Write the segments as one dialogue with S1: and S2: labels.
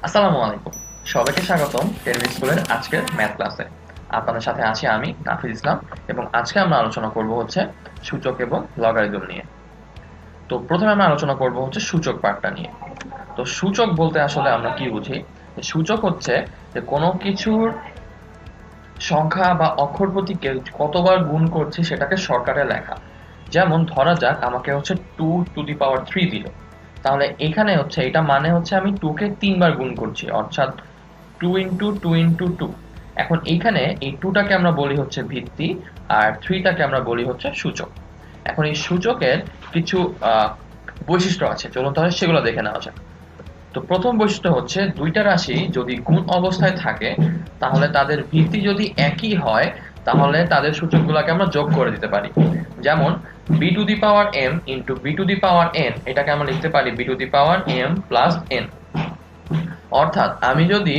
S1: আসসালামু আলাইকুম। সবাইকে স্বাগতম টেরিবি স্কুলের আজকের ম্যাথ ক্লাসে। আপনাদের সাথে আছি আমি নাফিজ ইসলাম এবং আজকে আমরা আলোচনা করব হচ্ছে সূচক এবং লগারিদম নিয়ে। তো প্রথমে আমরা আলোচনা করব হচ্ছে সূচক পার্টটা নিয়ে। তো সূচক বলতে আসলে আমরা কি বুঝি? সূচক হচ্ছে যে কোনো কিছুর সংখ্যা বা অক্ষর প্রতীককে কতবার গুণ করছি সেটাকে শর্টকাটে লেখা। যেমন ধরা যাক আমাকে হচ্ছে 2 টু দি পাওয়ার 3 দিল, তাহলে এখানে হচ্ছে এটা মানে হচ্ছে আমি 2 কে 3 বার গুণ করছি, অর্থাৎ 2 ইন্টু 2 ইন্টু 2। এখন এইখানে এই 2টাকে আমরা বলি হচ্ছে ভিত্তি, আর 3টাকে আমরা বলি হচ্ছে সূচক। এখন এই সূচকের কিছু বৈশিষ্ট্য আছে, চলুন তাহলে সেগুলো দেখে নেওয়া যাক। তো প্রথম বৈশিষ্ট্য হচ্ছে দুইটা রাশি যদি গুণ অবস্থায় থাকে তাহলে তাদের ভিত্তি যদি একই হয় তাহলে তাদের সূচকগুলোকে আমরা যোগ করে দিতে পারি। যেমন b to the power m into b to the power n, এটাকে আমরা লিখতে পারি b to the power m plus n। অর্থাৎ আমি যদি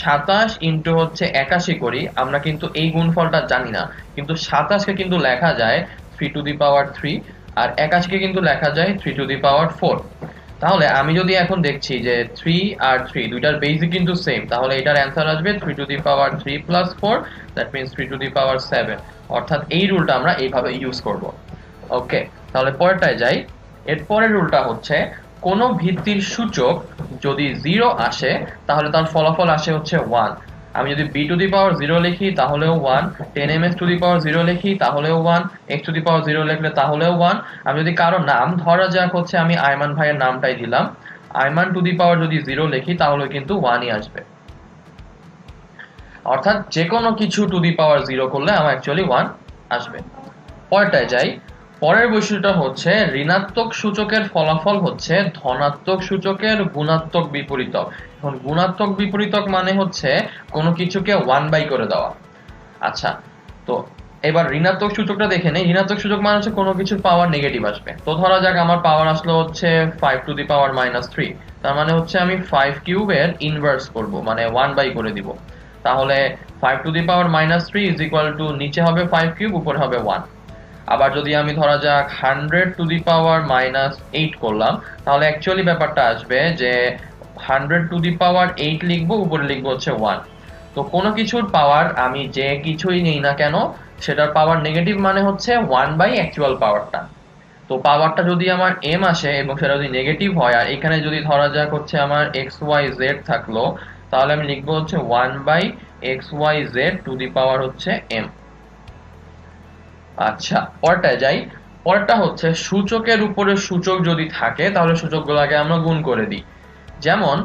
S1: 27 ইন্টু হচ্ছে 81 করি, আমরা কিন্তু এই গুণফলটা জানি না, কিন্তু 27কে কিন্তু লেখা যায় 3 টু দি পাওয়ার 3, আর 81কে কিন্তু লেখা যায় 3 টু দি পাওয়ার 4। তাহলে আমি যদি এখন দেখছি যে 3 আর 3 দুইটার বেসই কিন্তু সেম, তাহলে এটার অ্যান্সার আসবে 3 to the power 3 plus 4, that means 3 to the power 7। অর্থাৎ এই রুলটা আমরা এইভাবে ইউজ করব। ওকে, তাহলে পরেরটায় যাই। এর পরের রুলটা হচ্ছে কোনো ভিত্তির সূচক যদি 0 আসে তাহলে তার ফলাফল আসে হচ্ছে 1। আমি যদি b টু দি পাওয়ার 0 লিখি তাহলেও 1, 10m টু দি পাওয়ার 0 লিখি তাহলেও 1, x টু দি পাওয়ার 0 লিখলে তাহলেও 1। আমি যদি কারো নাম ধরা যাক হচ্ছে আমি আয়মান ভাইয়ের নামটাই দিলাম, আয়মান টু দি পাওয়ার যদি 0 লিখি তাহলে কিন্তু 1ই আসবে। অর্থাৎ যে কোনো কিছু টু দি পাওয়ার 0 করলে আমার অ্যাকচুয়ালি 1 আসবে। পরেরটায় যাই। পরের বৈশিষ্ট্যটা হচ্ছে ঋণাত্মক সূচকের ফলাফল হচ্ছে ধনাত্মক সূচকের গুণাত্মক বিপরীতক। এখন গুণাত্মক বিপরীতক মানে হচ্ছে কোনো কিছুকে 1/, করে দেওয়া। আচ্ছা, তো এবার ঋণাত্মক সূচকটা দেখে নেই। ঋণাত্মক সূচক মানে হচ্ছে কোনো কিছুর পাওয়ার নেগেটিভ আসবে। তো ধরা যাক আমার পাওয়ার আসলো হচ্ছে 5 টু দি পাওয়ার-3, তার মানে হচ্ছে আমি 5 কিউবের ইনভার্স করব, মানে 1/, করে দিব। তাহলে 5 to the power is equal to নিচে হবে 5 কিউব, উপরে হবে 1। আবার যদি আমি ধরা যাক 100 টু দি পাওয়ার-8 করলাম, তাহলে অ্যাকচুয়ালি ব্যাপারটা আসবে যে 100 টু দি পাওয়ার 8 লিখবো, উপরে লিখবো হচ্ছে 1। তো কোনো কিছুর পাওয়ার আমি যে কিছুই নেই না কেন সেটার পাওয়ার নেগেটিভ মানে হচ্ছে 1/, অ্যাকচুয়াল পাওয়ারটা। তো পাওয়ারটা যদি আমার m আসে এবং সেটা যদি নেগেটিভ হয়, আর এখানে যদি ধরা যাক হচ্ছে আমার xyz থাকলো, তাহলে আমি লিখবো হচ্ছে 1/xyz টু দি পাওয়ার হচ্ছে m। আচ্ছা, পরেরটায় যাই। পরেরটা হচ্ছে সূচকের উপরে সূচক যদি থাকে তাহলে সূচকগুলোকে আমরা গুণ করে দিই। যেমন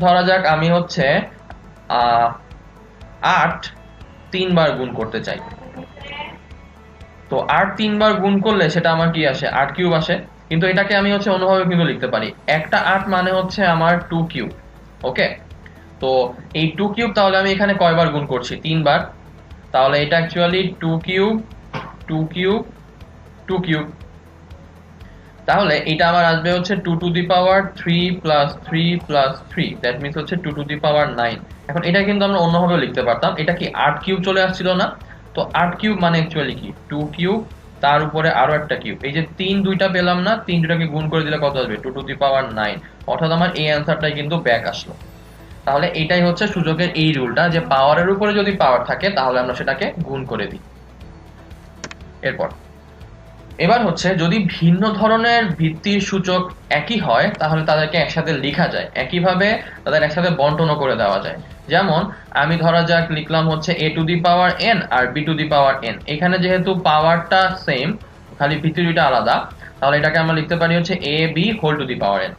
S1: ধরা যাক আমি হচ্ছে 8 3 বার গুণ করতে চাই। তো 8 3 বার গুণ করলে সেটা আমার কি আসে? 8 কিউব আসে। কিন্তু এটাকে আমি হচ্ছে অন্যভাবে কিন্তু লিখতে পারি, একটা 8 মানে হচ্ছে আমার 2 কিউব। ওকে, তো এই 2 কিউব তাহলে আমি এখানে কয়বার গুণ করছি? 3 বার। তাহলে এটা অ্যাকচুয়ালি 2 কিউব 2 কিউব 2 কিউব। তাহলে এটা আমার আসবে হচ্ছে 2 to the power 3 plus 3 plus 3, that means হচ্ছে 2 টু দি পাওয়ার 9। এখন এটা কিন্তু আমরা অন্যভাবে লিখতে পারতাম, এটা কি 8 কিউব চলে আসছিল না? তো 8 কিউব মানে অ্যাকচুয়ালি কি 2 কিউব, তার উপরে আরো একটা কিউব। এই যে 3 দুইটা পেলাম না, 3 দুটাকে গুণ করে দিলে কত আসবে? 2 টু দি পাওয়ার 9। অর্থাৎ আমার এই অ্যান্সারটাই কিন্তু ব্যাক আসলো। তাহলে এইটাই হচ্ছে সূচকের এই রুলটা, যে পাওয়ারের উপরে যদি পাওয়ার থাকে তাহলে আমরা সেটাকে গুণ করে দিই। এরপর এবার হচ্ছে যদি ভিন্ন ধরনের ভিত্তির সূচক একই হয় তাহলে তাদেরকে একসাথে লেখা যায়, একইভাবে তাদের একসাথে বন্টনও করে দেওয়া যায়। যেমন আমি ধরা যাক লিখলাম হচ্ছে a to the power n আর b to the power n। এখানে যেহেতু পাওয়ারটা সেম, খালি ভিত্তি দুইটা আলাদা, তাহলে এটাকে আমরা লিখতে পারি হচ্ছে a b whole to the power n।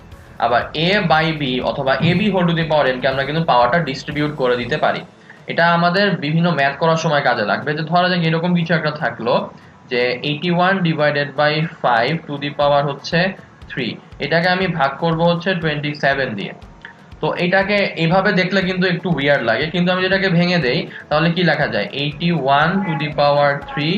S1: আবার a বাই b অথবা a b whole to the power n কে আমরা কিন্তু পাওয়ারটা ডিস্ট্রিবিউট করে দিতে পারি। এটা আমাদের বিভিন্ন ম্যাথ করার সময় কাজে লাগবে। যে ধরা যাক এরকম কিছু একটা থাকলো যে 81 divided by 5 to the power হচ্ছে 3, এটাকে আমি ভাগ করব হচ্ছে 27 দিয়ে। তো এটাকে এভাবে দেখলে কিন্তু একটু উইয়ার্ড লাগে, কিন্তু আমি যেটাকে ভেঙে দেই তাহলে কি লেখা যায়? 81 to the power 3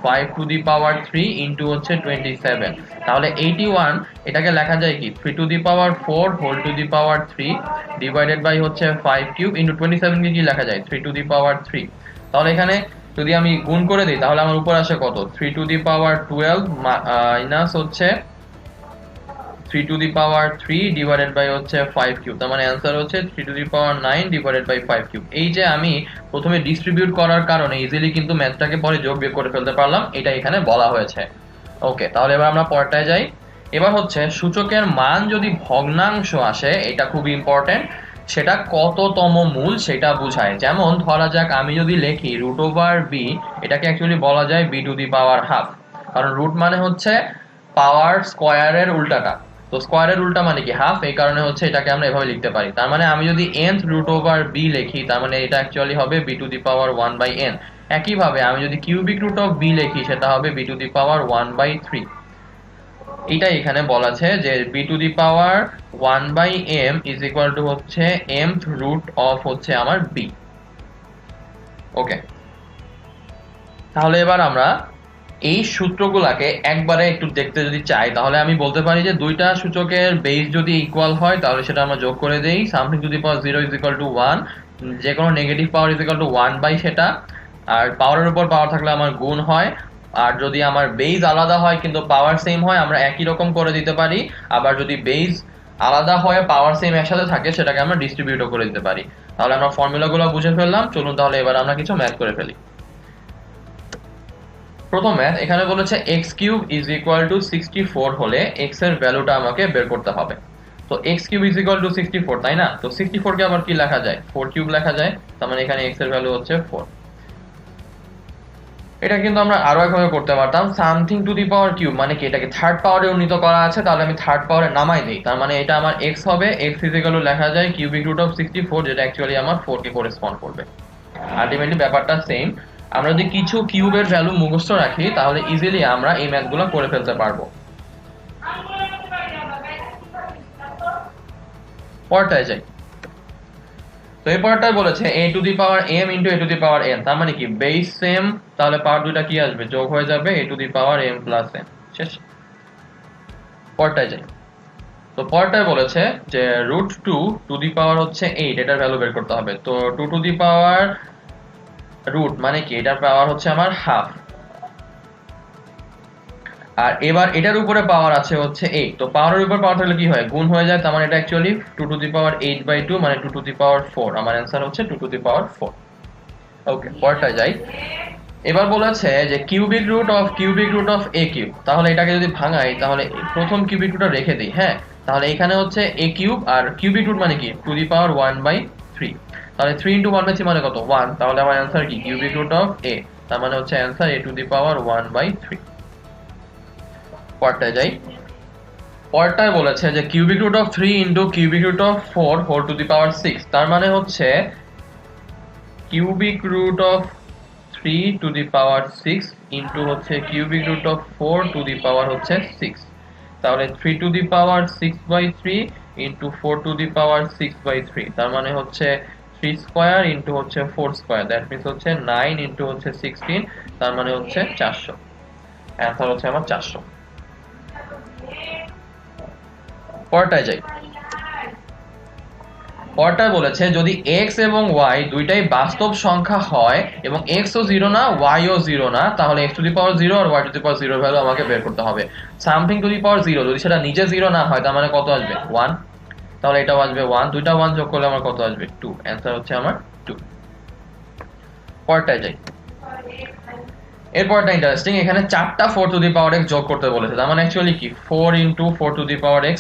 S1: 5 to the power 3 into হচ্ছে 27। তাহলে 81 এটাকে লেখা যায় কি 3 to the power 4 whole to the power 3 divided by হচ্ছে 5 কিউব ইন্টু 27 কে কি লেখা যায়? 3 টু দি পাওয়ার 3। তাহলে এখানে যদি আমি গুণ করে দিই তাহলে আমার উপর আসে কত? 3 টু দি পাওয়ার 12 মাইনাস হচ্ছে 3 to the power 3 divided by হচ্ছে 5 কিউব, তার মানে অ্যান্সার হচ্ছে 3 to the power 9 divided by 5 cube. এই যে আমি প্রথমে ডিস্ট্রিবিউট করার কারণে ইজিলি কিন্তু ম্যাথটাকে পরে যোগ বিয়োগ করে ফেলতে পারলাম, এটা এখানে বলা হয়েছে। ওকে, তাহলে এবার আমরা পরেরটায় যাই। এবার হচ্ছে সূচকের মান যদি ভগ্নাংশ আসে, এটা খুব ইম্পর্টেন্ট, সেটা কততম মূল সেটা বোঝায়। যেমন ধরা যাক আমি যদি লিখি রুট ওভার বি, এটাকে অ্যাকচুয়ালি বলা যায় B to the power half, কারণ রুট মানে হচ্ছে পাওয়ার স্কোয়ারের উল্টাটা, তো স্কোয়ারের উল্টা মানে কি হাফ, এই কারণে হচ্ছে এটাকে আমরা এভাবে লিখতে পারি। তার মানে আমি যদি nth রুট ওভার বি লিখি, তার মানে এটা অ্যাকচুয়ালি হবে B to the power 1 by n। একইভাবে আমি যদি কিউবিক রুট অফ বি লিখি, সেটা হবে B to the power 1 by 3। এটাই এখানে বলা আছে যে B to the power 1 by m is equal to হচ্ছে mth রুট অফ হচ্ছে আমার b। ওকে, তাহলে এবার আমরা এই সূত্রগুলাকে একবারে একটু দেখতে যদি চাই, তাহলে আমি বলতে পারি যে দুইটা সূচকের বেস যদি ইকুয়াল হয় তাহলে সেটা আমরা যোগ করে দেই। Something to the power 0 is equal to 1, যে কোনো negative power is equal to 1 by সেটা, আর পাওয়ারের উপর পাওয়ার থাকলে আমার গুণ হয়। আর যদি আমার বেস আলাদা হয় কিন্তু পাওয়ার সেম হয়, আমরা একই রকম করে দিতে পারি। আবার যদি বেস আলাদা হয় পাওয়ার সেম একসাথে থাকে, সেটাকে আমরা ডিস্ট্রিবিউটও করে দিতে পারি। তাহলে আমরা ফর্মুলাগুলো বুঝে ফেললাম, চলুন তাহলে এবার আমরা কিছু ম্যাথ করে ফেলি। প্রথম ম্যাথ এখানে বলেছে x cube is equal two 64 হলে x এর ভ্যালুটা আমাকে বের করতে হবে। তো x cube is equal two 64, তাই না? তো 64 কে আবার কি লেখা যায়? 4 কিউব লেখা যায়, তার মানে এখানে x এর ভ্যালু হচ্ছে 4। এটা কিন্তু আমরা আরো একভাবে করতে পারতাম, something to the power cube মানে কি, এটাকে থার্ড পাওয়ারে উন্নীত করা আছে, তাহলে আমি থার্ড পাওয়ারে নামাই দেই, তার মানে এটা আমার x হবে, x ইজ ইকুয়াল টু লেখা যায় কিউবিক রুট অফ 64, যেটা অ্যাকচুয়ালি আমার 4 কে করেসপন্ড করবে। আলটিমেটলি ব্যাপারটা সেম। আমরা যদি কিছু কিউবের ভ্যালু মুখস্থ রাখি তাহলে ইজিলি আমরা এই ম্যাথগুলো করে ফেলতে পারবো। পরেরটায় যাই। তো এই পরেরটায় বলেছে a to the power m into a to the power n, তার মানে কি বেস সেম, তাহলে পাওয়ার দুইটা কি আসবে? যোগ হয়ে যাবে a to the power m plus n। শেষ। পরেরটায় যাই। তো পরেরটায় বলেছে যে রুট 2 টু দি পাওয়ার হচ্ছে 8, এটার ভ্যালু বের করতে হবে। তো 2 টু দি পাওয়ার রুট মানে কি, এটার পাওয়ার হচ্ছে আমার হাফ, আর এবার এটার উপরে পাওয়ার আছে হচ্ছে 8। তো পাওয়ারের উপর পাওয়ার থাকলে কি হয়? গুণ হয়ে যায়, তার মানে এটা actually 2 to the power 8 by 2 মানে 2 টু দি পাওয়ার 4। আমার অ্যান্সার হচ্ছে 2 টু দি পাওয়ার 4। ওকে, পরেরটা যাই। এবার বলেছে যে cubic root of a cube, তাহলে এটাকে যদি ভাঙাই তাহলে প্রথম কিউবিক রুটটা রেখে দিই। হ্যাঁ, তাহলে এখানে হচ্ছে a কিউব, আর কিউবিক রুট মানে কি টু দি পাওয়ার 1 বাই 3, তাহলে 3 ইনটু 1 বাই 3 মানে কত? 1। তাহলে আমার অ্যান্সার কি? কিউবিক রুট অফ a, তার মানে হচ্ছে answer a to the power 1 by 3। পরেরটায় যাই। পরেরটায় বলেছে যে cubic root of 3 into cubic root of 4 whole to the power 6, তার মানে হচ্ছে cubic root of 3 to the power 6 into হচ্ছে cubic root of 4 to the power হচ্ছে 6, তাহলে 3 to the power 6 by 3 into 4 to the power 6 by 3, তার মানে হচ্ছে 3 square into হচ্ছে 4 স্কয়ার, দ্যাট মিন্স হচ্ছে 9 ইনটু হচ্ছে 16, তার মানে হচ্ছে 400। অ্যান্সার হচ্ছে আমার 400। পরেরটায় যাই। পরেরটায় বলেছে যদি x এবং y দুইটাই বাস্তব সংখ্যা হয় এবং x ও 0 না y ও 0 না, তাহলে x টু দি পাওয়ার 0 আর y টু দি পাওয়ার 0 এর ভ্যালু আমাকে বের করতে হবে। সামথিং টু দি পাওয়ার 0 যদি সেটা নিজে 0 না হয়, তার মানে কত আসবে? 1। তাহলে এটাও আসবে 1, দুইটা 1 যোগ করলে আমার কত আসবে? 2। অ্যান্সার হচ্ছে আমার 2। পরেরটায় যাই। এরপরটা ইন্টারেস্টিং, এখানে 4টা 4 টু দি পাওয়ার x যোগ করতে বলেছে, তার মানে অ্যাকচুয়ালি কি 4 into 4 to the power x।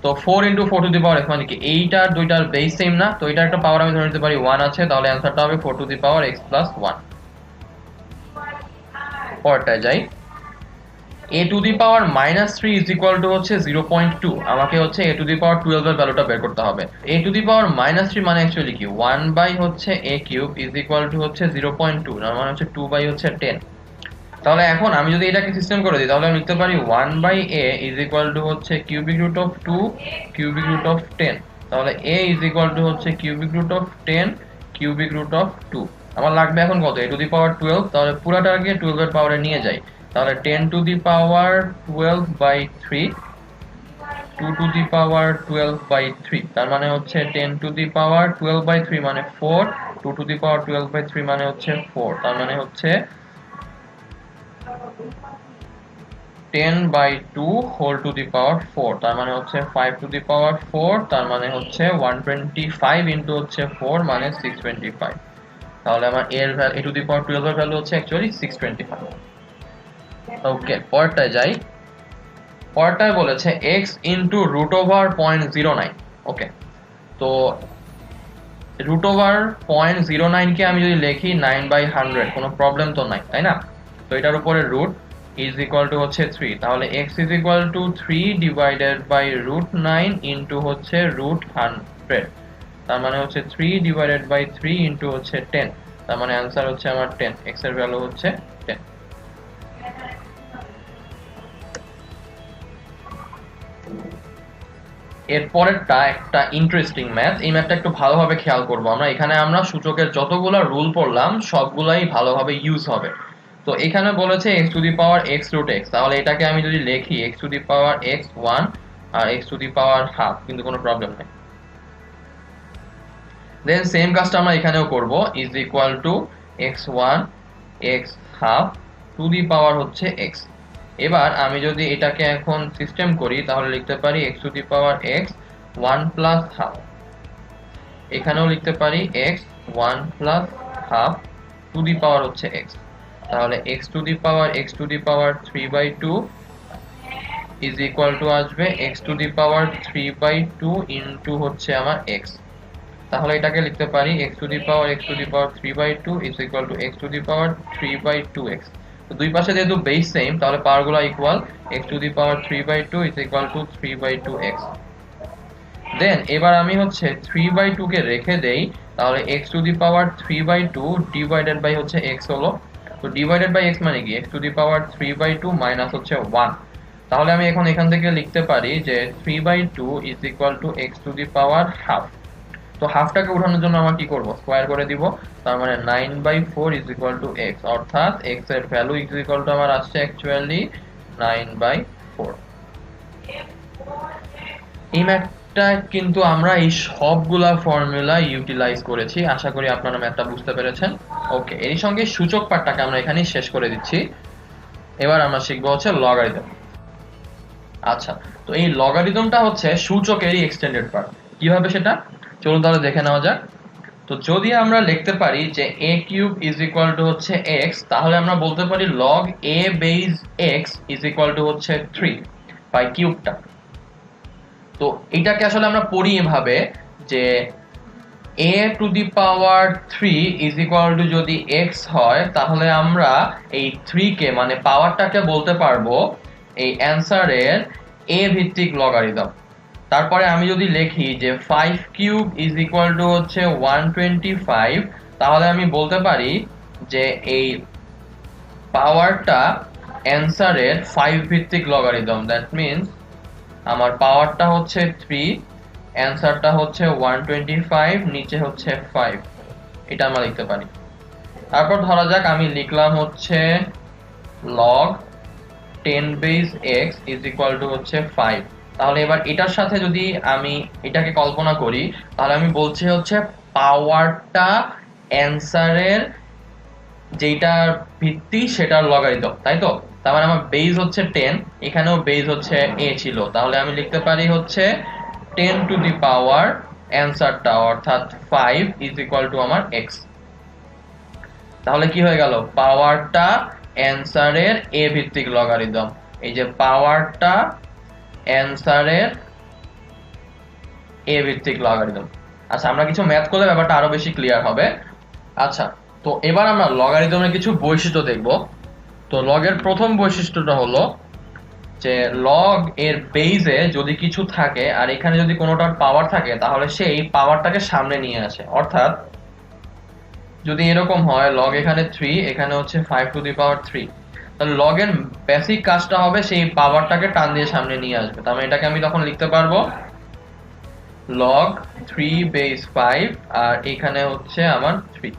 S1: তো 4 into 4 to the power x মানে কি এইটার দুইটার বেস সেম না, তো এটা একটা পাওয়ার আমি ধরে নিতে পারি 1 আছে, তাহলে অ্যান্সারটা হবে 4 to the power x plus 1। পরেরটায় যাই। a to the power -3 is equal to হচ্ছে 0.2, আমাকে হচ্ছে a টু দি পাওয়ার 12 এর ভ্যালুটা বের করতে হবে। a টু দি পাওয়ার -3 মানে অ্যাকচুয়ালি কি 1 বাই হচ্ছে a cube is equal to হচ্ছে 0.2, মানে হচ্ছে 2 বাই হচ্ছে 10। তাহলে এখন আমি যদি এটাকে সিস্টেম করে দিই তাহলে আমি লিখতে পারি 1 by a is equal to হচ্ছে cubic root of 2 cubic root of 10, তাহলে a ইজ ইকুয়াল টু হচ্ছে cubic root of 10 cubic root of 2। আমার লাগবে এখন কত? a টু দি পাওয়ার 12, তাহলে পুরোটাকে 12 এর পাওয়ারে নিয়ে যাই, তাহলে 10 to the power 12 by 3 2 to the power 12 by 3, তার মানে হচ্ছে 10 টু দি পাওয়ার 12 বাই 3 মানে 4, 2 টু দি পাওয়ার 12 বাই 3 মানে হচ্ছে 4, তার মানে হচ্ছে 10/2 হোল টু দি পাওয়ার 4, তার মানে হচ্ছে 5 টু দি পাওয়ার 4, তার মানে হচ্ছে 125 ইন্টু হচ্ছে 4 মানে 625। তাহলে আমার এর value a to the power 12 এর ভ্যালু হচ্ছে অ্যাকচুয়ালি 625। ওকে, পরেরটায় যাই। পরেরটায় বলেছে x ইন্টু রুট ওভার 0.09। ওকে, তো রুট ওভার 0.09 কে আমি যদি লিখি 9/100, কোনো প্রবলেম তো নাই, তাই না? তো এটার উপরে রুট ইজ ইকুয়াল টু হচ্ছে 3, তাহলে x is equal to 3 divided by root 9 into হচ্ছে রুট 100, তার মানে হচ্ছে 3 ডিভাইডেড বাই 3 ইন্টু হচ্ছে 10, তার মানে অ্যান্সার হচ্ছে আমার 10, x এর ভ্যালু হচ্ছে 10। এরপরেরটা একটা ইন্টারেস্টিং ম্যাথ। এই ম্যাথটা একটু ভালোভাবে খেয়াল করবো আমরা। এখানে আমরা সূচকের যতগুলো রুল পড়লাম সবগুলাই ভালোভাবে ইউজ হবে। তো এখানে বলেছে x to the power x root x, তাহলে এটাকে আমি যদি লিখি x to the power x 1 আর x to the power half, কিন্তু কোনো প্রবলেম নেই। দেন সেম কাজটা আমরা এখানেও করব, is equal to x1 x half to the power হচ্ছে x। এবার আমি যদি এটাকে এখন সিস্টেম করি তাহলে লিখতে পারি x to the power x 1 plus half, এখানেও লিখতে পারি x 1 plus half to the power হচ্ছে x, তাহলে x to the power x to the power 3/2 is equal to আসবে x to the power 3/2 into হচ্ছে আমার x। তাহলে এটাকে লিখতে পারি x to the power x to the power 3/2 is equal to x to the power 3/2x। তো দুই পাশে যেহেতু বেস সেম তাহলে পাওয়ারগুলো equal, x to the power 3/2 is equal to 3/2x। Then এবার আমি হচ্ছে 3/2 কে রেখে দেই, তাহলে x to the power 3/2 divided by হচ্ছে x হলো। তো ডিভাইডেড বাই x মানে কি, x to the power 3/2 minus হচ্ছে 1। তাহলে আমি এখন এখান থেকে লিখতে পারি যে 3/2 is equal to x to the power half. তো হাফটাকে উঠানোর জন্য আমরা কি করব, স্কয়ার করে দিব, তার মানে 9/4 ইজ ইকুয়াল টু x, অর্থাৎ x এর ভ্যালু ইজ ইকুয়াল টু আমার আসছে অ্যাকচুয়ালি 9/4। এই ম্যাথটা কিন্তু আমরা এই সবগুলা ফর্মুলা ইউটিলাইজ করেছি, আশা করি আপনারা ম্যাথটা বুঝতে পেরেছেন। ওকে, এর সঙ্গে সূচক পার্টটাকে আমরা এখানেই শেষ করে দিচ্ছি। এবার আমরা শিখবো হচ্ছে লগারিদম। আচ্ছা, তো এই লগারিদমটা হচ্ছে সূচকেরই এক্সটেন্ডেড পার্ট। কিভাবে সেটা চলুন তাহলে দেখে নেওয়া যাক। তো যদি আমরা লিখতে পারি যে a cube is equal to হচ্ছে x, তাহলে আমরা বলতে পারি log a base x is equal to হচ্ছে 3 বাই কিউবটা। তো এটাকে আসলে আমরা পড়ি এভাবে যে a to the power 3 is equal two যদি x হয়, তাহলে আমরা এই 3 কে মানে পাওয়ারটাকে বলতে পারবো এই অ্যানসারের a ভিত্তিক লগারিদম। তারপরে আমি যদি লিখি যে 5 কিউব ইজ ইকুয়াল টু হচ্ছে 125, তাহলে আমি বলতে পারি যে এই পাওয়ারটা অ্যানসারের 5 ভিত্তিক লগারিদম। দ্যাট মিন্স আমার পাওয়ারটা হচ্ছে 3, অ্যানসারটা হচ্ছে 125, নিচে হচ্ছে 5, এটা আমরা লিখতে পারি। তারপর ধরা যাক আমি লিখলাম হচ্ছে log 10 base x is equal to হচ্ছে 5। তাহলে এবার এটার সাথে যদি আমি এটাকে কল্পনা করি, তাহলে আমি বলছি হচ্ছে পাওয়ারটা অ্যানসারের যেটা ভিত্তি সেটার লগারিদম, তাই তো? তার মানে আমার বেস হচ্ছে 10, এখানেও বেস হচ্ছে a ছিল, তাহলে আমি লিখতে পারি হচ্ছে 10 টু দি পাওয়ার অ্যানসারটা অর্থাৎ 5 ইজ ইকুয়াল টু আমার x। তাহলে কি হয়ে গেল, পাওয়ারটা অ্যানসারের a ভিত্তিক লগারিদম। এই যে পাওয়ারটা অ্যানসারের a ভিত্তিক লগারিদম। আচ্ছা, আমরা কিছু ম্যাথ করলে ব্যাপারটা আরো বেশি ক্লিয়ার হবে। আচ্ছা, তো এবার আমরা লগারিদমের কিছু বৈশিষ্ট্য দেখব। তো লগের প্রথম বৈশিষ্ট্যটা হলো যে লগ এর বেসে যদি কিছু থাকে আর এখানে যদি কোনোটার পাওয়ার থাকে তাহলে সেই পাওয়ারটাকে সামনে নিয়ে আসে। অর্থাৎ যদি এরকম হয় লগ এখানে 3, এখানে হচ্ছে 5 টু দি পাওয়ার 3, তাহলে লগের বেসিক কাজটা হবে সেই পাওয়ারটাকে টান দিয়ে সামনে নিয়ে আসবে। তার মানে এটাকে আমি তখন লিখতে পারবো log 3 বেস 5 আর এখানে হচ্ছে আমার 3।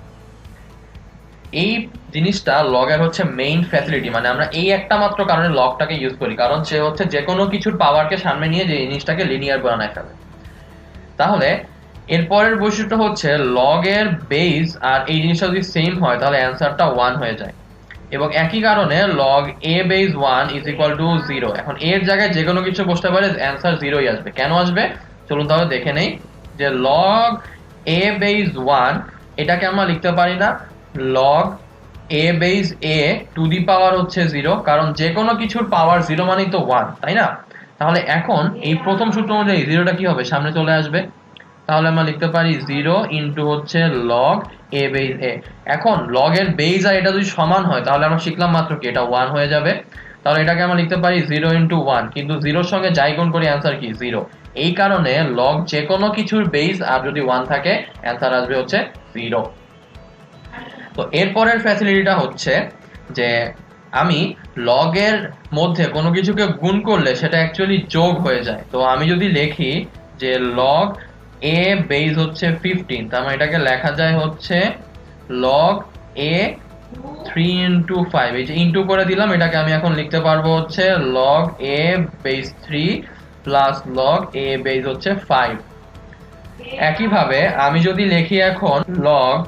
S1: এই জিনিসটা লগের হচ্ছে মেইন ফ্যাসিলিটি, মানে আমরা এই একটা মাত্র কারণে লগটাকে ইউজ করি, কারণ সে হচ্ছে যে কোনো কিছুর পাওয়ারকে সামনে নিয়ে যে জিনিসটাকে লিনিয়ার বানায় ফেলে। তাহলে এরপরের বৈশিষ্ট্য হচ্ছে লগের বেস আর এই জিনিসটা যদি সেম হয় তাহলে অ্যানসারটা 1 হয়ে যায়। এবং একই কারণে log a base 1 is equal to 0। এখন এর জায়গায় যে কোনো কিছু বসতে পারে, অ্যান্সার 0ই আসবে। কেন আসবে চলুন তাহলে দেখে নেই। যে log a বেস 1 এটাকে আমরা লিখতে পারি না log a base a to the power হচ্ছে 0, কারণ যে কোনো কিছুর পাওয়ার 0 মানেই তো 1, তাই না? তাহলে এখন এই প্রথম সূত্র অনুযায়ী 0টা কি হবে, সামনে চলে আসবে। তাহলে আমরা লিখতে পারি 0 ইন্টু হচ্ছে log a বেস a। এখন log এর বেস আর এটা যদি সমান হয় তাহলে আমরা শিখলাম মাত্র কি এটা 1 হয়ে যাবে। তাহলে এটাকে আমরা লিখতে পারি 0 ইন্টু 1, কিন্তু 0 এর সঙ্গে যাই গুণ করি অ্যান্সার কি 0। এই কারণে log যে কোনো কিছুর বেস আর যদি 1 থাকে অ্যান্সার আসবে হচ্ছে 0। তো এরপরের ফ্যাসিলিটিটা হচ্ছে যে আমি log এর মধ্যে কোনো কিছুকে গুণ করলে সেটা অ্যাকচুয়ালি যোগ হয়ে যায়। তো আমি যদি লিখি যে log a বেস হচ্ছে 15, তার মানে এটাকে লেখা যায় হচ্ছে log a 3 ইন্টু 5। এই যে ইন্টু করে দিলাম, এটাকে আমি এখন লিখতে পারবো হচ্ছে log a base 3 plus log a base হচ্ছে 5। একইভাবে আমি যদি লিখি এখন log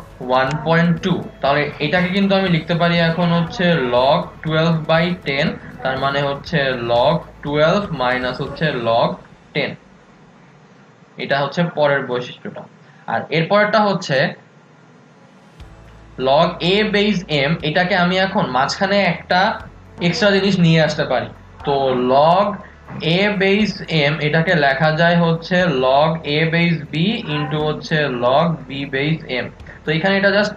S1: 1.2, তাহলে এটাকে কিন্তু আমি লিখতে পারি এখন হচ্ছে log 12/10, তার মানে হচ্ছে log 12 মাইনাস হচ্ছে log 10। এটা হচ্ছে পরের বৈশিষ্ট্যটা। আর এরপরটা হচ্ছে log a বেস m, এটাকে আমি এখন মাঝখানে একটা এক্সট্রা জিনিস নিয়ে আসতে পারি। তো log a বেস m এটাকে লেখা যায় হচ্ছে log a base b into হচ্ছে log b বেস m। তো এখানে এটা জাস্ট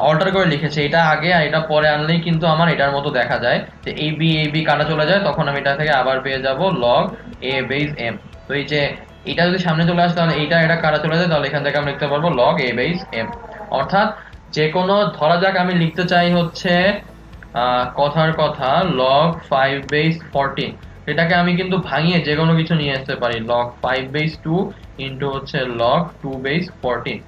S1: অল্টার করে লিখেছে, এটা আগে আর এটা পরে আনলেই কিন্তু আমার এটার মতো দেখা যায় যে এই বি কাটা চলে যায়, তখন আমি এটা থেকে আবার পেয়ে যাব log a বেস m। তো এই যে এটা যদি সামনে চলে আসে তাহলে এটা কাটা চলে যায়, তাহলে এখান থেকে আমি লিখতে পারবো log a বেস m। অর্থাৎ যে কোনো, ধরা যাক আমি লিখতে চাই হচ্ছে কথার কথা log 5 বেস 14, এটাকে আমি কিন্তু ভাঙিয়ে যে কোনো কিছু নিয়ে আসতে পারি log 5 বেস 2 ইন্টু হচ্ছে log 2 বেস 14।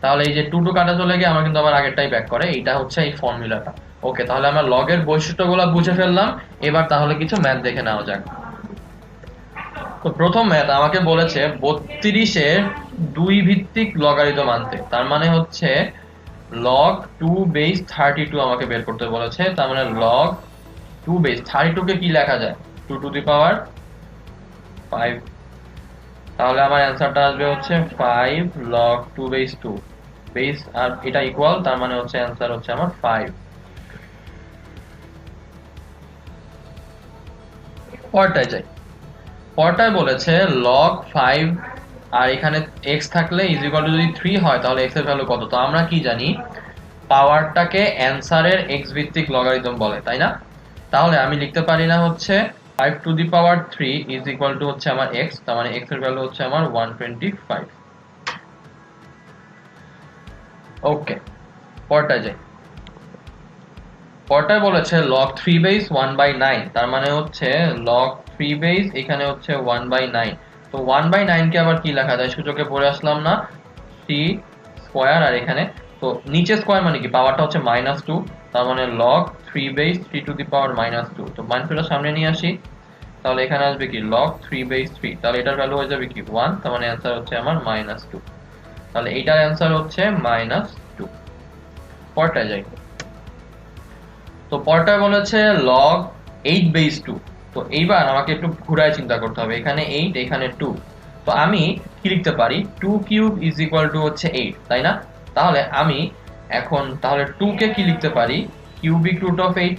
S1: তাহলে এই যে 2 কাটা চলে গিয়ে আমার কিন্তু আবার আগেরটাই ব্যাক করে। এইটা হচ্ছে এই ফর্মুলাটা। ওকে, তাহলে আমরা log এর বৈশিষ্ট্যগুলো বুঝে ফেললাম। এবার তাহলে কিছু ম্যাথ দেখে নেওয়া যাক। তো প্রথম ম্যাথ আমাকে বলেছে 32 এর 2 ভিত্তিক লগারিদম আনতে, তার মানে হচ্ছে log 2 বেস 32 আমাকে বের করতে বলেছে। তার মানে log 2 বেস 32 কে কি লেখা যায় 2 টু দি পাওয়ার 5। তাহলে আমার অ্যান্সারটা আসবে হচ্ছে 5 log 2 বেস 2 বেস, আর এটা ইকুয়াল, তার মানে হচ্ছে অ্যান্সার হচ্ছে আমার 5। পরটায় যাই। পরটায় বলেছে log 5 আর এখানে x থাকলে ইজ ইকুয়াল টু যদি 3 হয় তাহলে x এর ভ্যালু কত। তো আমরা কি জানি পাওয়ারটাকে অ্যানসারের x ভিত্তিক লগারিদম বলে, তাই না? তাহলে আমি লিখতে পারি না হচ্ছে 5 to the power 3 is equal to হচ্ছে আমার x, তার মানে x এর ভ্যালু হচ্ছে আমার 125। ওকে, পরটায় যাই। পরটায় বলেছে log 3 বেস 1/9, তার মানে হচ্ছে log 3 বেস এখানে হচ্ছে 1/9। তো 1/9 কে আবার কি লেখা যায়, সূচকে পড়ে আসলাম না 3 স্কয়ার, আর এখানে তো নিচে স্কয়ার মানে কি পাওয়ারটা হচ্ছে -2, তার মানে log 3 বেস 3 টু দি পাওয়ার -2। তো মাইনাসটা সামনে নিয়ে আসি, তাহলে এখানে আসবে কি log 3 বেস 3, তাহলে এটার ভ্যালু হয়ে যাবে কি 1, তার মানে অ্যানসার হচ্ছে আমার -2। তাহলে এইটার অ্যানসার হচ্ছে -2। পরটায় যাই। তো পরটায় বলেছে log 8 বেস 2। তো এইবার আমাকে একটু ঘুরায় চিন্তা করতে হবে, এখানে 8 এখানে 2। তো আমি কি লিখতে পারি 2 কিউব ইজ ইকুয়াল টু হচ্ছে 8, তাই না? তাহলে আমি এখন তাহলে 2 কে কি লিখতে পারি কিউবিক রুট অফ 8,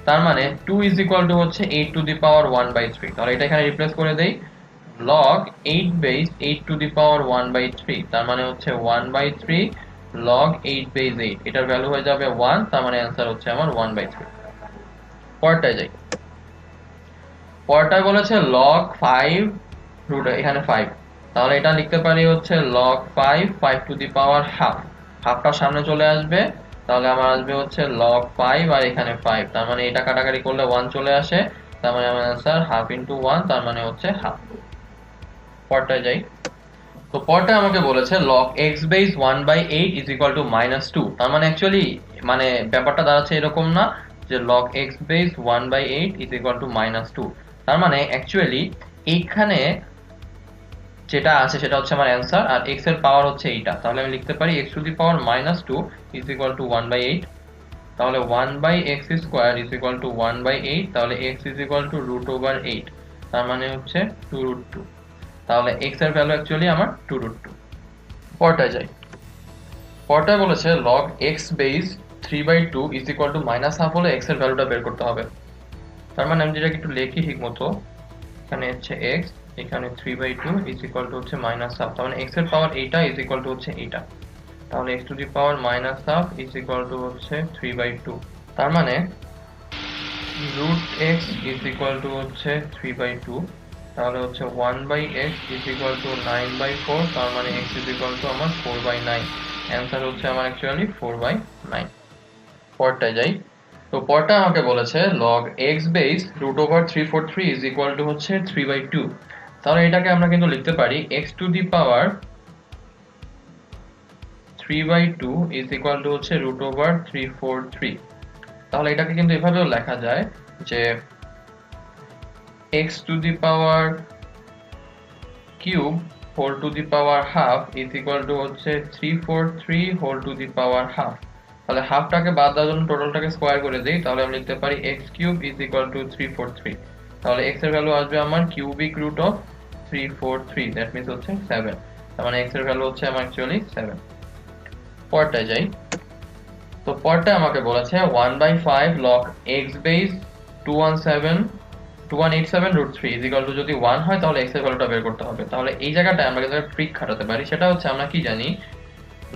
S1: তার মানে 2 ইজ ইকুয়াল টু হচ্ছে 8 টু দি পাওয়ার 1/3। তাহলে এটা এখানে রিপ্লেস করে দেই log 8 বেস 8 টু দি পাওয়ার 1/3, তার মানে হচ্ছে 1/3 log 8 বেস 8, এটার ভ্যালু হয়ে যাবে 1, তার মানে অ্যান্সার হচ্ছে আমার 1/3। পরটায় যাই। পরটায় বলেছে log 5 রুট এখানে 5, তাহলে এটা লিখতে পারি হচ্ছে log 5 to the power half, হাফটা সামনে চলে আসবে, তাহলে আমার আসবে হচ্ছে log 5 আর এখানে 5, তার মানে এটা কাটাকাটি করলে 1 চলে আসে, তার মানে আমার অ্যান্সার হাফ ইন্টু 1, তার মানে হচ্ছে হাফ। পরটায় যাই। তো পরটায় আমাকে বলেছে log x base 1/8 is equal to -2, তার মানে অ্যাকচুয়ালি মানে ব্যাপারটা দাঁড়াচ্ছে এরকম না যে log x base 1/8 is equal to -2, তার মানে অ্যাকচুয়ালি এইখানে যেটা আছে সেটা হচ্ছে আমার অ্যান্সার, আর x এর পাওয়ার হচ্ছে এইটা। তাহলে আমি লিখতে পারি x to the power -2 is equal two 1/8। তাহলে 1/x² ইজ ইকুয়াল টু 1/8, তাহলে x ইজ ইকুয়াল টু √8, তার মানে হচ্ছে 2√2। তাহলে x এর ভ্যালু অ্যাকচুয়ালি আমার 2√2। পরটায় যাই। পরটায় বলেছে log x base 3/2 is equal two -1/2 হলে x এর ভ্যালুটা বের করতে হবে। তার মানে আমি যেটাকে একটু লিখি ঠিক মতো, এখানে হচ্ছে x, এখানে 3/2 ইজ ইকুয়াল টু হচ্ছে -1/2, তার মানে x এর পাওয়ার এইটা ইজ ইকুয়াল টু হচ্ছে এইটা, তাহলে x to the power -1/2 is equal to হচ্ছে 3/2। তার মানে √x ইজ ইকুয়াল টু হচ্ছে 3/2, তাহলে হচ্ছে 1/x ইজ ইকুয়াল টু 9/4, তার মানে x ইজ ইকুয়াল টু আমার 4/9। অ্যান্সার হচ্ছে আমার অ্যাকচুয়ালি 4/9। পরটায় যাই। তো পরটা আমাকে বলেছে log x base √343 is equal to হচ্ছে 3/2। তাহলে এটাকে আমরা কিন্তু লিখতে পারি x to the power 3/2 is equal to হচ্ছে √343। তাহলে এটাকে কিন্তু এভাবেও লেখা যায় যে x to the power cube whole to the power half is equal to হচ্ছে 343 whole to the power half. তাহলে হাফটাকে বাদ দেওয়ার জন্য টোটালটাকে স্কোয়ার করে দেই, তাহলে আমি লিখতে পারি x cube is equal to 343। তাহলে x এর ভ্যালু আসবে আমার cubic root of 343, that means হচ্ছে 7। তার মানে x এর ভ্যালু হচ্ছে আমার অ্যাকচুয়ালি 7। পরটায় যাই। তো পরটায় আমাকে বলেছে 1/5 log x base 2187 is equal two যদি 1 হয় তাহলে x এর ভ্যালুটা বের করতে হবে। তাহলে এই জায়গাটায় আমরা কিন্তু ট্রিক খাটাতে পারি, সেটা হচ্ছে আমরা কি জানি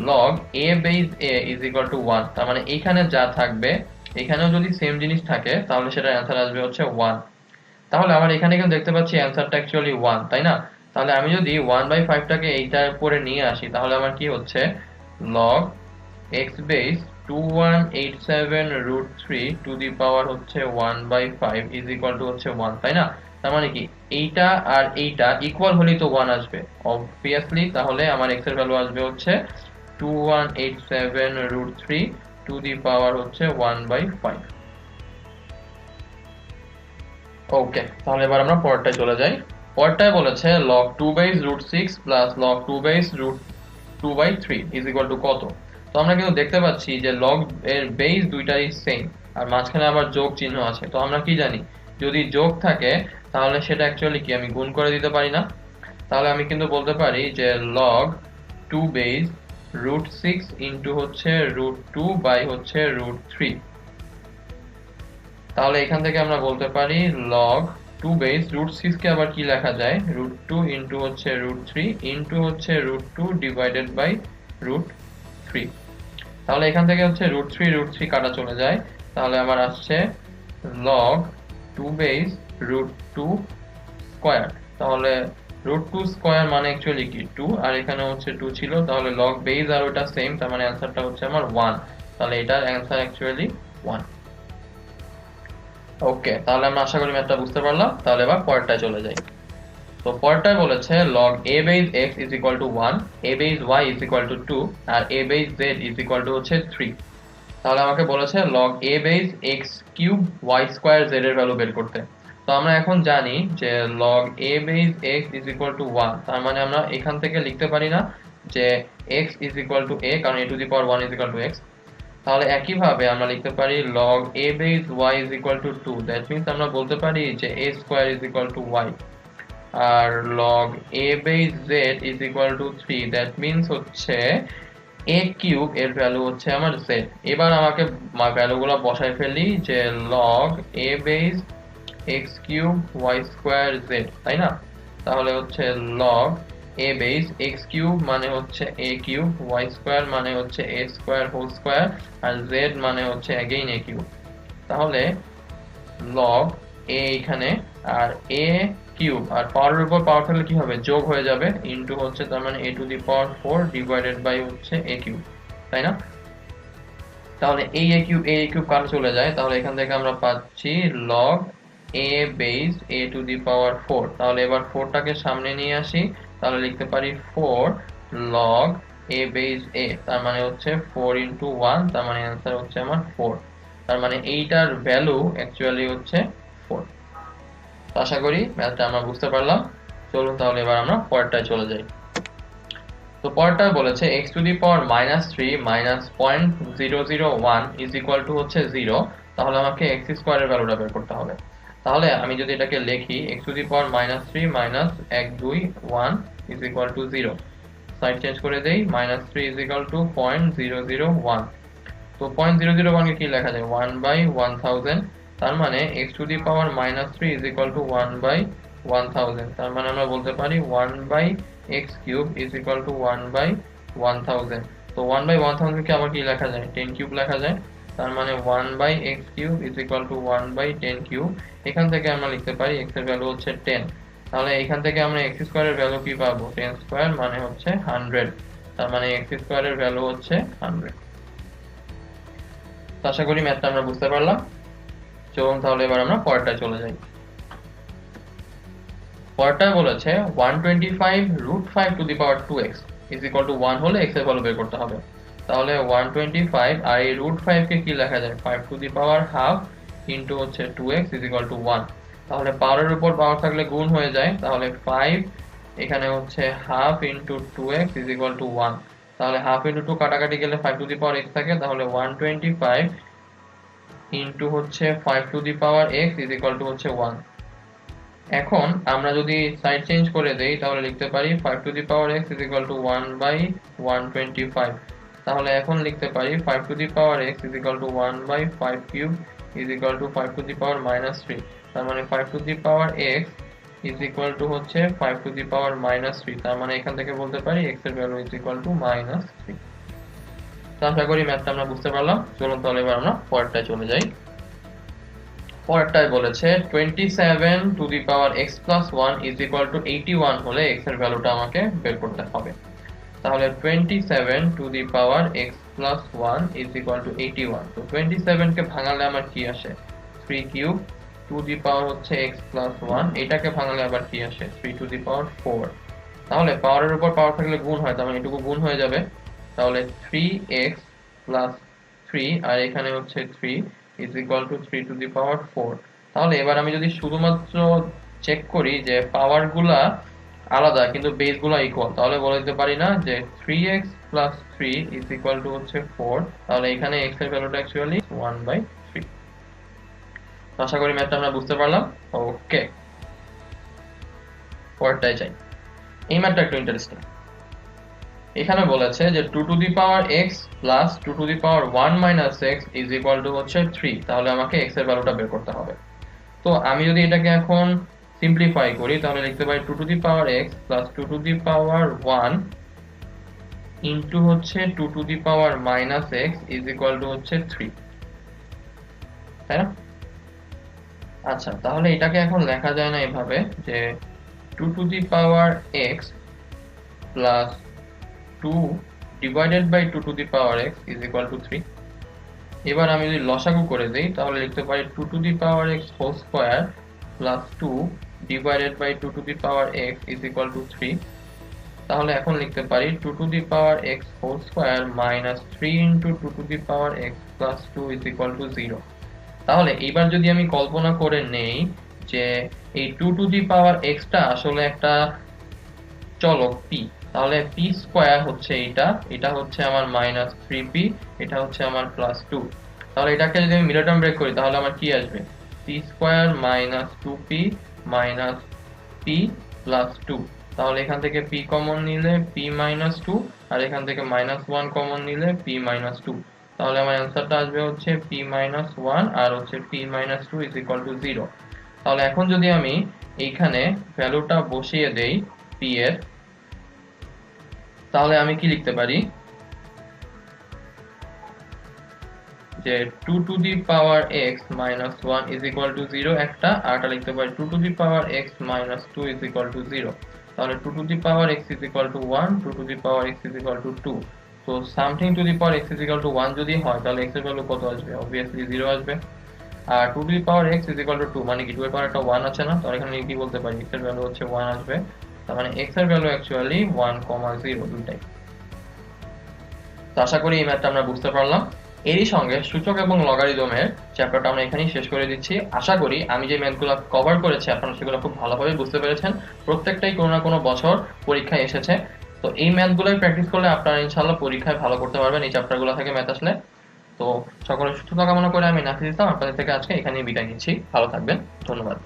S1: log a base a is equal to 1, তার মানে এইখানে যা থাকবে এখানেও যদি সেম জিনিস থাকে তাহলে সেটার অ্যান্সার আসবে হচ্ছে 1। তাহলে আমার এখানে কিন্তু দেখতে পাচ্ছি অ্যান্সারটা অ্যাকচুয়ালি 1, তাই না? তাহলে আমি যদি 1/5 টাকে এইটার উপরে নিয়ে আসি তাহলে আমার কি হচ্ছে log x base 2187 to the power হচ্ছে 1/5 ইজ ইকুয়াল টু হচ্ছে 1, তাই না? তার মানে কি এইটা আর এইটা ইকুয়াল হলেই তো 1 আসবে অবভিয়াসলি। তাহলে আমার x এর ভ্যালু আসবে হচ্ছে 2187 টু দি পাওয়ার হচ্ছে 1/5। ওকে, তাহলে এবার আমরা পরেরটায় চলে যাই। পরেরটায় বলেছে log 2 base √6 plus log 2 base √2/3 is equal two কত? তো আমরা কিন্তু দেখতে পাচ্ছি যে log এর বেস দুইটাই সেম, আর মাঝখানে আবার যোগ চিহ্ন আছে। তো আমরা কি জানি যদি যোগ থাকে তাহলে সেটা অ্যাকচুয়ালি কি আমি গুণ করে দিতে পারি না? তাহলে আমি কিন্তু বলতে পারি যে log 2 বেস √6 ইন্টু হচ্ছে √2 বাই হচ্ছে √3। তাহলে এখান থেকে আমরা বলতে পারি log 2 বেস √6 কে আবার কি লেখা যায় √2 ইন্টু হচ্ছে √3 ইন্টু হচ্ছে √2 ডিভাইডেড বাই √3। তাহলে এখান থেকে হচ্ছে √3 কাটা চলে যায়, তাহলে আমার আসছে log 2 বেস √2 স্কয়ার। তাহলে √2 স্কয়ার মানে অ্যাকচুয়ালি কি 2, আর এখানে হচ্ছে 2 ছিল, তাহলে log বেস আর ওটা সেম, তার মানে অ্যান্সারটা হচ্ছে আমার 1। তাহলে এটার অ্যান্সার অ্যাকচুয়ালি 1। ওকে, তাহলে আমরা আশা করি ম্যাথটা বুঝতে পারলাম। তাহলে এবার পরেরটায় চলে যাই। তো পরেরটায় বলেছে log a base x is equal to 1, a base y is equal to 2 আর a base z is equal to হচ্ছে 3। তাহলে আমাকে বলেছে log a base x cube y square z এর ভ্যালু বের করতে। তো আমরা এখন জানি যে log a base x is equal to 1, তার মানে আমরা এখান থেকে লিখতে পারি না যে x is equal to a, কারণ a to the power 1 is equal to x। তাহলে একইভাবে আমরা লিখতে পারি log a base y is equal to 2, that means আমরা বলতে পারি যে a square is equal to y। আর log a base z is equal to 3, that means হচ্ছে a কিউব এর ভ্যালু হচ্ছে আমার z। এবার আমাকে ভ্যালুগুলো বসাই ফেলি যে log a base x cube y square z, তাই না? তাহলে হচ্ছে log a base x cube মানে হচ্ছে a কিউব, y স্কয়ার মানে হচ্ছে a স্কয়ার হোল স্কয়ার, আর z মানে হচ্ছে अगेन a কিউব। তাহলে log a এখানে আর a কিউব আর পাওয়ারের উপর পাওয়ার থাকলে কি হবে যোগ হয়ে যাবে ইনটু হচ্ছে, তার মানে a to the power 4 divided by হচ্ছে a কিউব, তাই না? তাহলে এই a কিউব কাটা চলে যায়, তাহলে এখান থেকে আমরা পাচ্ছি log a base a to the power 4। তাহলে এবার 4 টাকে সামনে নিয়ে আসি, তাহলে লিখতে পারি 4 log a বেস a, তার মানে হচ্ছে 4 ইনটু 1, তার মানে आंसर হচ্ছে আমার 4। তার মানে এইটার ভ্যালু অ্যাকচুয়ালি হচ্ছে 4। আশা করি ম্যাথটা আমরা বুঝতে পারলাম। চলুন তাহলে এবার আমরা পরেরটায় চলে যাই। তো পরেরটা বলেছে x⁻³ minus 0.001 is equal to হচ্ছে 0, তাহলে আমাকে x স্কয়ারের ভ্যালুটা বের করতে হবে। তাহলে আমি যদি এটাকে লিখি x⁻³ minus 121 is equal to 0, side change করে দেই, -3 ইজ ইকুয়াল টু 0.001। তো 0.001 কে কি লেখা যায়, 1/1000, তার মানে x⁻³ ইজ ইকুয়াল টু 1/1000, তার মানে আমরা বলতে পারি 1/x³ ইজ ইকুয়াল টু 1/1000। তো 1/1000 কে আবার কি লেখা যায়, 10³ লেখা যায়, তার মানে 1/x³ ইজ ইকুয়াল টু 1/10³। এখান থেকে আমরা লিখতে পারি x এর ভ্যালু হচ্ছে 10, তাহলে এখান থেকে আমরা x স্কয়ারের ভ্যালু কি পাবো, 10 স্কয়ার মানে হচ্ছে 100, তার মানে x স্কয়ারের ভ্যালু হচ্ছে 100। তো আশা করি ম্যাথটা আমরা বুঝতে পারলাম। চলুন তাহলে এবার আমরা পরেরটায় চলে যাই। পরেরটায় বলেছে 125√5⁴ ইজ ইকুয়াল টু 1 হলে x এর ভ্যালু বের করতে হবে। তাহলে 125 আর এই √5 কে কি লেখা যায়, 5½ ইনটু হচ্ছে 2x ইজ ইকুয়াল টু 1। তাহলে পাওয়ারের উপর পাওয়ার থাকলে গুণ হয়ে যায়, তাহলে 5 এখানে হচ্ছে half into 2x is equal to 1। তাহলে হাফ ইনটু 2 কাটাকাটি গেলে 5⁴x থাকে, তাহলে 125 ইনটু হচ্ছে 5⁴x ইজ ইকুয়াল টু হচ্ছে 1। এখন আমরা যদি সাইড চেঞ্জ করে দেই তাহলে লিখতে পারি 5⁴x ইজ ইকুয়াল টু 1/125। তাহলে এখন লিখতে পারি 5⁴x is equal two 1/5³ is equal two 5⁻³ তার মানে 5⁴x ইজ ইকুয়াল টু হচ্ছে 5⁻³, তার মানে এখান থেকে বলতে পারি x এর ভ্যালু ইজ ইকুয়াল টু -3। তো আশা করি ম্যাথটা আমরা বুঝতে পারলাম। চলুন তাহলে এবার আমরা পরেরটায় চলে যাই। পরেরটায় বলেছে 27⁻x+1 ইজ ইকুয়াল টু 81 হলে x এর ভ্যালুটা আমাকে বের করতে হবে। তাহলে 27⁻x+1 ইজ ইকুয়াল টু 81। তো 27 কে ভাঙালে আমার কি আসে, 3³ টু দি পাওয়ার হচ্ছে x+1, এটাকে ভাঙালে আবার কি আসে, 3⁴। তাহলে পাওয়ারের উপর পাওয়ার থাকলে গুণ হয়, তার মানে এটুকু গুণ হয়ে যাবে। তাহলে 3x + 3 আর এখানে হচ্ছে 3 ইজ ইকুয়াল টু 3⁴। তাহলে এবার আমি যদি শুধুমাত্র চেক করি যে পাওয়ারগুলা আলাদা কিন্তু বেসগুলো ইকুয়াল, তাহলে বলে দিতে পারি না যে 3x + 3 ইজ ইকুয়াল টু হচ্ছে 4, তাহলে এখানে x এর ভ্যালুটা অ্যাকচুয়ালি 1/3। আশা করি ম্যাথটা আমরা বুঝতে পারলাম। ওকে, পরেরটায় যাই। এই ম্যাথটা একটু ইন্টারেস্টিং। এখানে বলেছে যে 2⁻x + 2⁻1 - x is equal to হচ্ছে 3, তাহলে আমাকে x এর ভ্যালুটা বের করতে হবে। তো আমি যদি এটাকে এখন সিম্পলিফাই করি তাহলে লিখতে পারি 2⁻x + 2⁻1 ইনটু হচ্ছে 2⁻−x ইজ ইকুয়াল টু হচ্ছে 3, তাই না? আচ্ছা, তাহলে এটাকে এখন লেখা যায় না এভাবে যে 2⁻x + 2 divided by 2⁻x is equal to 3। এবার আমি যদি লসাগু করে দেই তাহলে লিখতে পারি 2⁻x² + 2 divided by 2⁻x is equal to 3। তাহলে এখন লিখতে পারি 2⁻x² minus 3 into 2⁻x + 2 is equal to 0। তাহলে এইবার যদি আমি কল্পনা করে নেই যে এই 2⁻x টা আসলে একটা চলক p, তাহলে p² হচ্ছে এটা হচ্ছে আমার -3p, এটা হচ্ছে আমার +2। তাহলে এটাকে যদি আমি মিডল টার্ম ব্রেক করি তাহলে আমার কি আসবে, p² - 2p - p + 2। তাহলে এখান থেকে p কমন নিলে p - 2 আর এখান থেকে -1 কমন নিলে p - 2। তাহলে আমার অ্যানসারটা আসবে হচ্ছে p - 1 আর হচ্ছে p - 2 ইজ ইকুয়াল টু 0। তাহলে এখন যদি আমি এইখানে ভ্যালুটা বসিয়ে দেই p এর, তাহলে আমি কি লিখতে পারি যে 2⁻x - 1 ইজ ইকুয়াল টু 0 একটা, আর এটা লিখতে পারি 2⁻x - 2 ইজ ইকুয়াল টু 0। তাহলে 2⁻x is equal to 1, 2⁻x is equal to 2। তো something to the power x is equal to 1 যদি হয় তাহলে x এর ভ্যালু কত আসবে, obviously 0 আসবে। আর 2⁻x ইজ ইকুয়াল টু 2 মানে কি 2 এর পাওয়ার একটা 1 আছে না, তাহলে এখানে কি বলতে পারি x এর ভ্যালু হচ্ছে 1 আসবে, তার মানে x এর ভ্যালু অ্যাকচুয়ালি 1,0 দুইটাই। তো আশা করি এই ম্যাথটা আমরা বুঝতে পারলাম। এরই সঙ্গে সূচক এবং লগারিদমের চ্যাপ্টারটা আমরা এখানেই শেষ করে দিচ্ছি। আশা করি আমি যে ম্যাথগুলো কভার করেছি আপনারা সেগুলো খুব ভালোভাবে বুঝতে পেরেছেন। প্রত্যেকটাই কোনো না কোনো বছর পরীক্ষায় এসেছে। তো এই ম্যাথগুলোই প্র্যাকটিস করলে আপনারা ইনশাল্লাহ পরীক্ষায় ভালো করতে পারবেন এই চ্যাপ্টারগুলো থেকে ম্যাথ আসলে। তো সকলের সুস্থতা কামনা করে আমি নাফিস ইসলাম আপনাদের থেকে আজকে এখানেই বিদায় নিচ্ছি। ভালো থাকবেন, ধন্যবাদ।